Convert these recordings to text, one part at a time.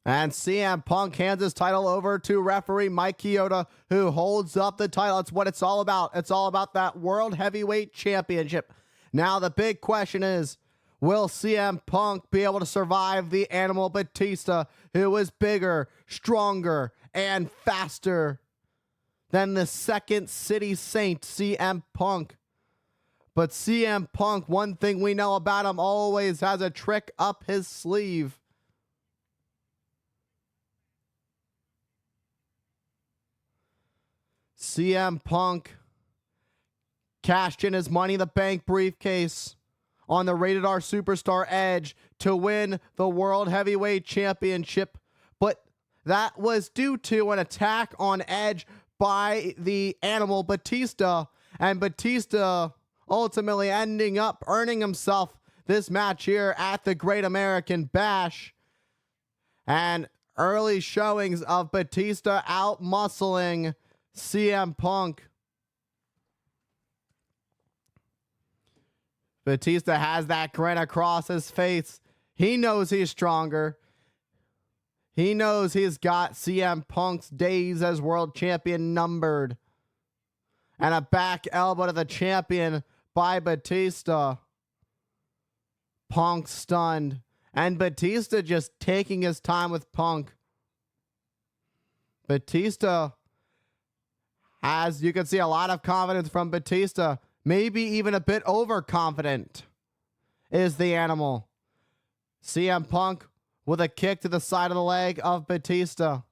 And CM Punk hands his title over to referee Mike Chioda, who holds up the title. It's what it's all about. It's all about that World Heavyweight Championship. Now, the big question is, will CM Punk be able to survive the Animal Batista, who is bigger, stronger, and faster than the Second City Saint, CM Punk? But CM Punk, one thing we know about him, always has a trick up his sleeve. CM Punk cashed in his Money in the Bank briefcase on the Rated R Superstar Edge to win the World Heavyweight Championship, but that was due to an attack on Edge by the Animal Batista, and Batista ultimately ending up earning himself this match here at the Great American Bash. And early showings of Batista out-muscling CM Punk. Batista has that grin across his face. He knows he's stronger. He knows he's got CM Punk's days as world champion numbered. And a back elbow to the champion by Batista. Punk stunned. And Batista just taking his time with Punk. Batista has, you can see, a lot of confidence from Batista. Maybe even a bit overconfident is the Animal. CM Punk with a kick to the side of the leg of Batista.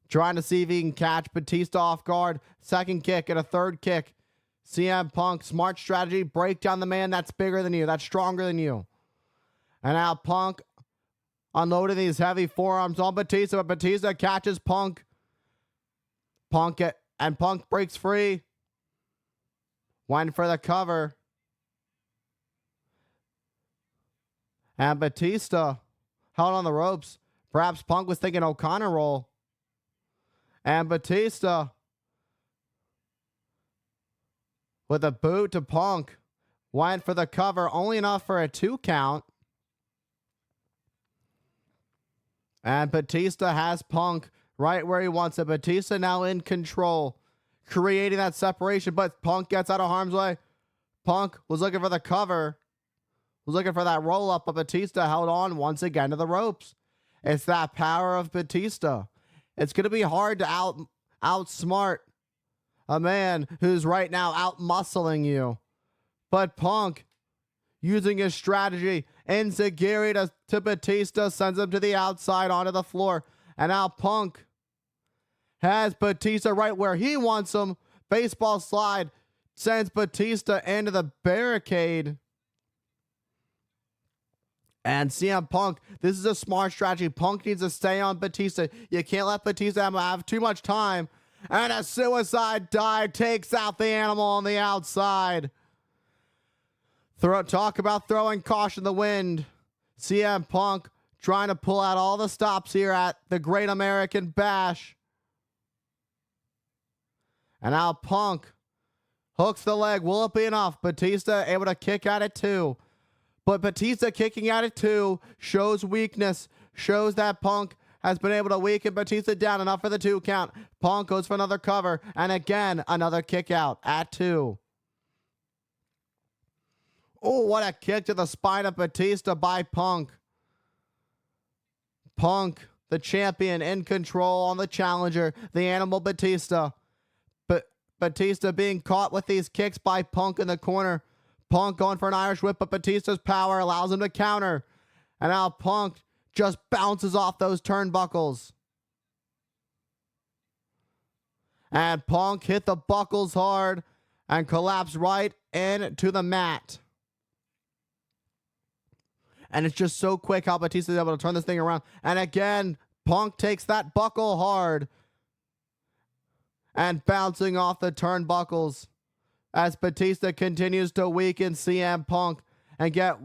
Trying to see if he can catch Batista off guard. Second kick and a third kick. CM Punk, smart strategy. Break down the man that's bigger than you. That's stronger than you. And now Punk unloading these heavy forearms on Batista. But Batista catches Punk. Punk breaks free. Went for the cover. And Batista held on the ropes. Perhaps Punk was thinking O'Connor roll. And Batista with a boot to Punk. Went for the cover. Only enough for a 2 count. And Batista has Punk right where he wants it. Batista now in control, creating that separation, but Punk gets out of harm's way. Punk was looking for the cover, was looking for that roll up, but Batista held on once again to the ropes. It's that power of Batista. It's going to be hard to outsmart a man who's right now out-muscling you. But Punk, using his strategy, enziguri to Batista, sends him to the outside onto the floor. And now Punk has Batista right where he wants him. Baseball slide sends Batista into the barricade. And CM Punk, this is a smart strategy. Punk needs to stay on Batista. You can't let Batista have too much time. And a suicide dive takes out the Animal on the outside. Talk about throwing caution to the wind. CM Punk trying to pull out all the stops here at the Great American Bash. And now Punk hooks the leg. Will it be enough? Batista able to kick at it too. But Batista kicking at it too shows weakness. Shows that Punk has been able to weaken Batista down enough for the 2 count. Punk goes for another cover. And again, another kick out at 2. Oh, what a kick to the spine of Batista by Punk. Punk, the champion, in control on the challenger, the Animal Batista. But Batista being caught with these kicks by Punk in the corner. Punk going for an Irish whip, but Batista's power allows him to counter. And now Punk just bounces off those turnbuckles. And Punk hit the buckles hard and collapsed right into the mat. And it's just so quick how Batista is able to turn this thing around. And again, Punk takes that buckle hard. And bouncing off the turnbuckles as Batista continues to weaken CM Punk and get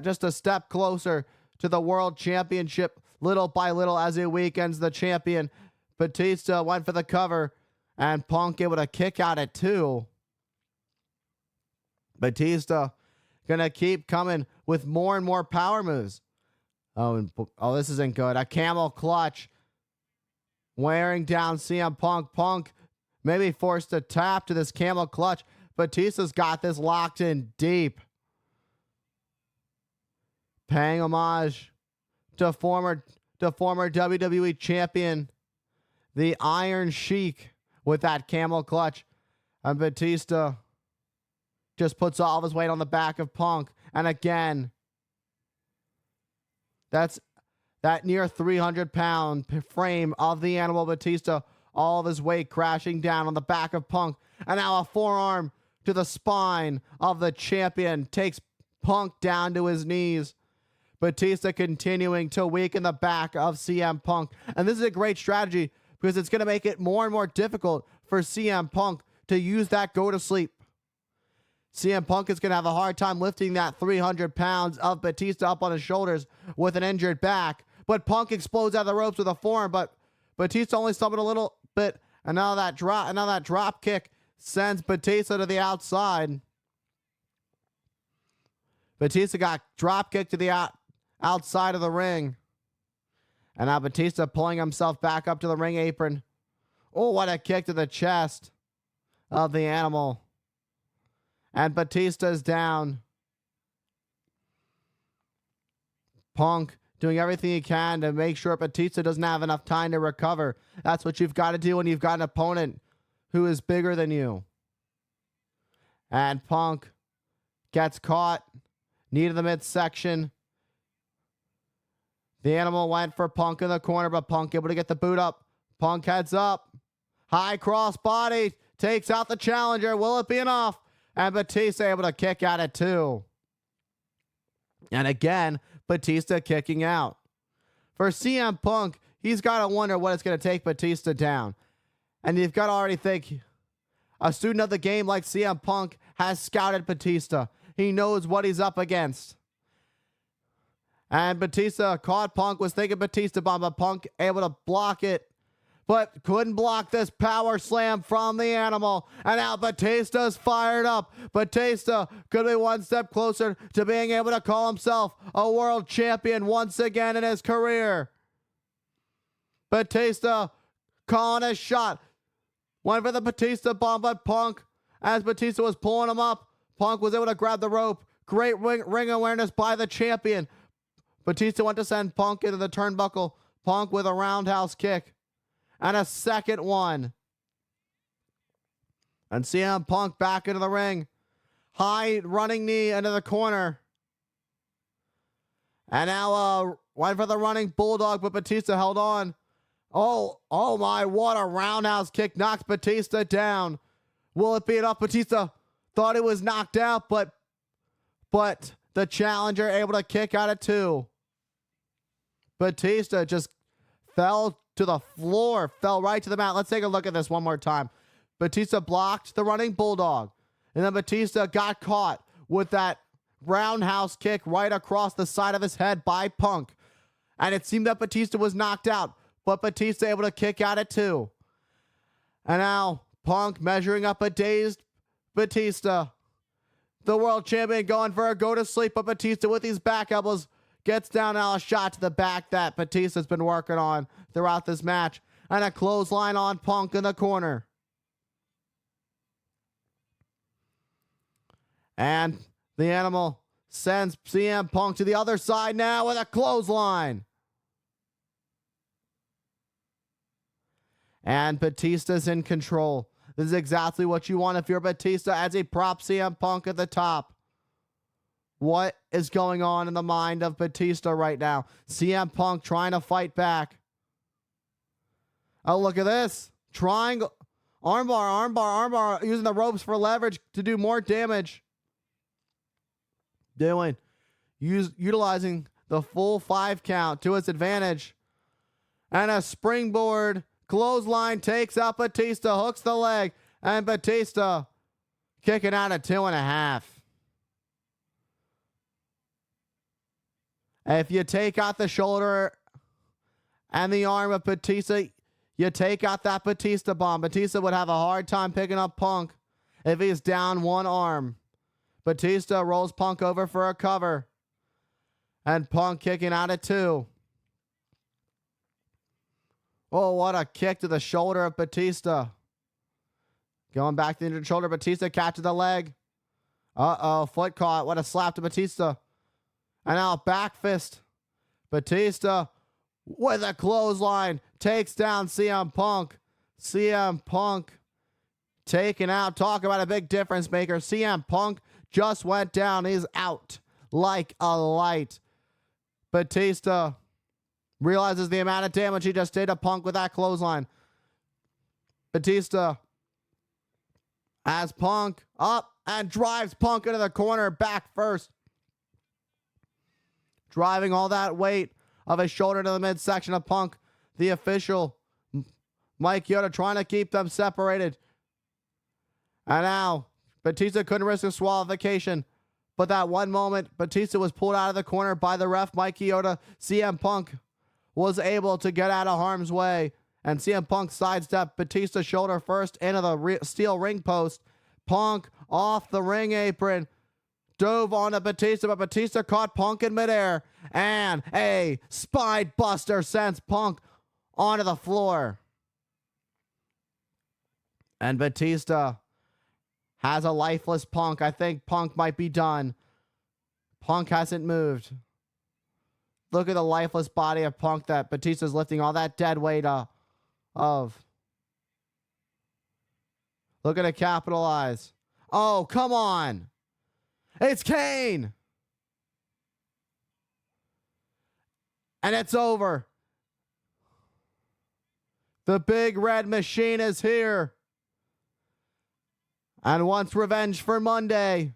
just a step closer to the World Championship little by little as he weakens the champion. Batista went for the cover and Punk able to kick out at 2. Batista gonna keep coming with more and more power moves. Oh, this isn't good. A camel clutch wearing down CM Punk. Punk maybe forced to tap to this camel clutch. Batista's got this locked in deep. Paying homage to former WWE champion, the Iron Sheik, with that camel clutch. And Batista just puts all of his weight on the back of Punk. And again, that's that near 300-pound frame of the animal Batista, all of his weight crashing down on the back of Punk. And now a forearm to the spine of the champion takes Punk down to his knees. Batista continuing to weaken the back of CM Punk. And this is a great strategy because it's going to make it more and more difficult for CM Punk to use that go to sleep. CM Punk is going to have a hard time lifting that 300 pounds of Batista up on his shoulders with an injured back. But Punk explodes out of the ropes with a forearm, but Batista only stumbled a little bit. And now that drop kick sends Batista to the outside. Batista got drop kicked to the outside of the ring. And now Batista pulling himself back up to the ring apron. Oh, what a kick to the chest of the animal. And Batista's down. Punk doing everything he can to make sure Batista doesn't have enough time to recover. That's what you've got to do when you've got an opponent who is bigger than you. And Punk gets caught. Knee to the midsection. The animal went for Punk in the corner, but Punk able to get the boot up. Punk heads up. High cross body. Takes out the challenger. Will it be enough? And Batista able to kick out at 2. And again, Batista kicking out. For CM Punk, he's got to wonder what it's going to take Batista down. And you've got to already think, a student of the game like CM Punk has scouted Batista. He knows what he's up against. And Batista caught Punk, was thinking Batista bomb, but Punk able to block it. But couldn't block this power slam from the animal. And now Batista's fired up. Batista could be one step closer to being able to call himself a world champion once again in his career. Batista calling a shot. Went for the Batista bomb, but Punk, as Batista was pulling him up, Punk was able to grab the rope. Great ring awareness by the champion. Batista went to send Punk into the turnbuckle. Punk with a roundhouse kick. And a second one. And CM Punk back into the ring. High running knee into the corner. And now went for the running bulldog, but Batista held on. Oh my, what a roundhouse kick. Knocks Batista down. Will it be enough? Batista thought it was knocked out, but the challenger able to kick out at 2. Batista just fell to the floor, fell right to the mat. Let's take a look at this one more time. Batista blocked the running bulldog. And then Batista got caught with that roundhouse kick right across the side of his head by Punk. And it seemed that Batista was knocked out, but Batista able to kick out at 2. And now Punk measuring up a dazed Batista. The world champion going for a go to sleep, but Batista with these back elbows gets down. Now a shot to the back that Batista's been working on throughout this match. And a clothesline on Punk in the corner. And the animal sends CM Punk to the other side now with a clothesline. And Batista's in control. This is exactly what you want if you're Batista, as he props CM Punk at the top. What is going on in the mind of Batista right now? CM Punk trying to fight back. Oh, look at this. Triangle. Armbar. Using the ropes for leverage to do more damage. Utilizing the full 5 count to his advantage. And a springboard clothesline takes out Batista. Hooks the leg. And Batista kicking out at 2.5. If you take out the shoulder and the arm of Batista, you take out that Batista bomb. Batista would have a hard time picking up Punk if he's down one arm. Batista rolls Punk over for a cover. And Punk kicking out at 2. Oh, what a kick to the shoulder of Batista. Going back to the injured shoulder. Batista catches the leg. Uh-oh, foot caught. What a slap to Batista. And now back fist. Batista with a clothesline takes down CM Punk. CM Punk taken out. Talk about a big difference maker. CM Punk just went down. He's out like a light. Batista realizes the amount of damage he just did to Punk with that clothesline. Batista has Punk up and drives Punk into the corner back first. Driving all that weight of his shoulder to the midsection of Punk. The official, Mike Yoda, trying to keep them separated. And now, Batista couldn't risk disqualification. But that one moment, Batista was pulled out of the corner by the ref, Mike Yoda. CM Punk was able to get out of harm's way. And CM Punk sidestepped Batista's shoulder first into the steel ring post. Punk off the ring apron. Dove onto Batista, but Batista caught Punk in midair. And a spine buster sends Punk onto the floor. And Batista has a lifeless Punk. I think Punk might be done. Punk hasn't moved. Look at the lifeless body of Punk that Batista's lifting all that dead weight of. Look at it capitalize. Oh, come on. It's Kane. And it's over. The big red machine is here. And wants revenge for Monday.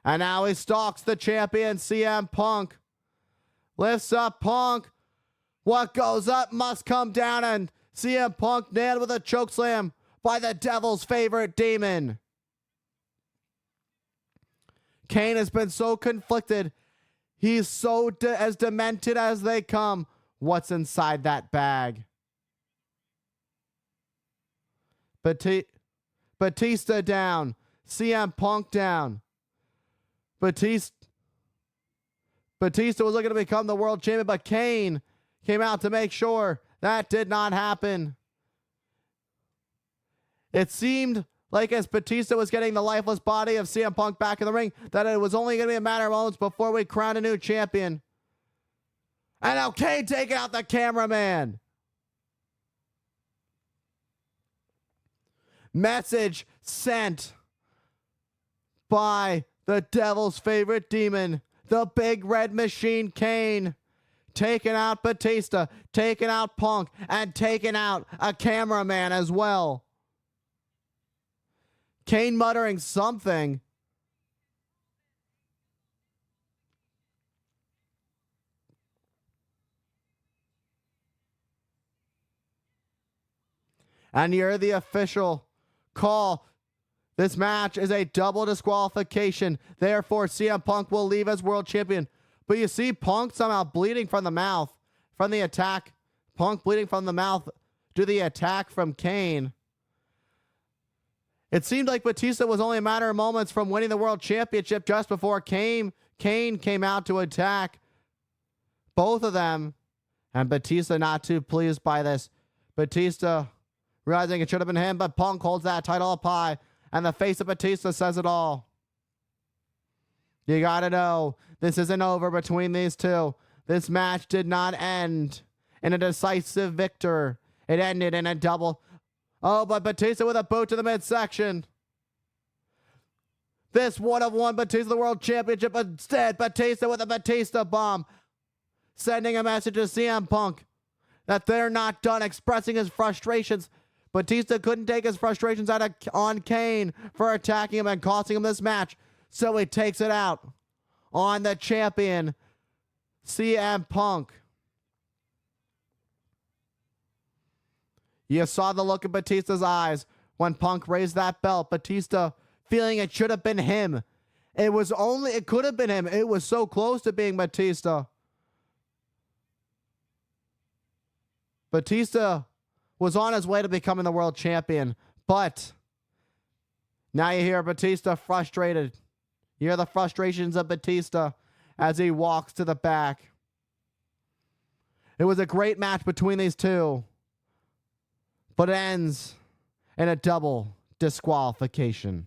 And now he stalks the champion, CM Punk. Lifts up Punk. What goes up must come down. And CM Punk nailed with a chokeslam by the devil's favorite demon. Kane has been so conflicted. He's so as demented as they come. What's inside that bag? Batista down. CM Punk down. Batista was looking to become the world champion, but Kane came out to make sure that did not happen. It seemed like as Batista was getting the lifeless body of CM Punk back in the ring, that it was only going to be a matter of moments before we crown a new champion. And now Kane taking out the cameraman. Message sent by the devil's favorite demon, the big red machine Kane. Taking out Batista, taking out Punk, and taking out a cameraman as well. Kane muttering something. And you're the official call. This match is a double disqualification. Therefore, CM Punk will leave as world champion. But you see Punk somehow bleeding from the mouth from the attack. Punk bleeding from the mouth to the attack from Kane. It seemed like Batista was only a matter of moments from winning the world championship just before Kane came out to attack both of them. And Batista not too pleased by this. Batista realizing it should have been him, but Punk holds that title up high. And the face of Batista says it all. You gotta know, this isn't over between these two. This match did not end in a decisive victor. It ended in a double. Oh, but Batista with a boot to the midsection. This would have won Batista the world championship. Instead, Batista with a Batista bomb. Sending a message to CM Punk that they're not done expressing his frustrations. Batista couldn't take his frustrations out on Kane for attacking him and costing him this match. So he takes it out on the champion, CM Punk. You saw the look in Batista's eyes when Punk raised that belt. Batista feeling it should have been him. It could have been him. It was so close to being Batista. Batista was on his way to becoming the world champion, but now you hear Batista frustrated. You hear the frustrations of Batista, as he walks to the back. It was a great match between these two, but it ends in a double disqualification.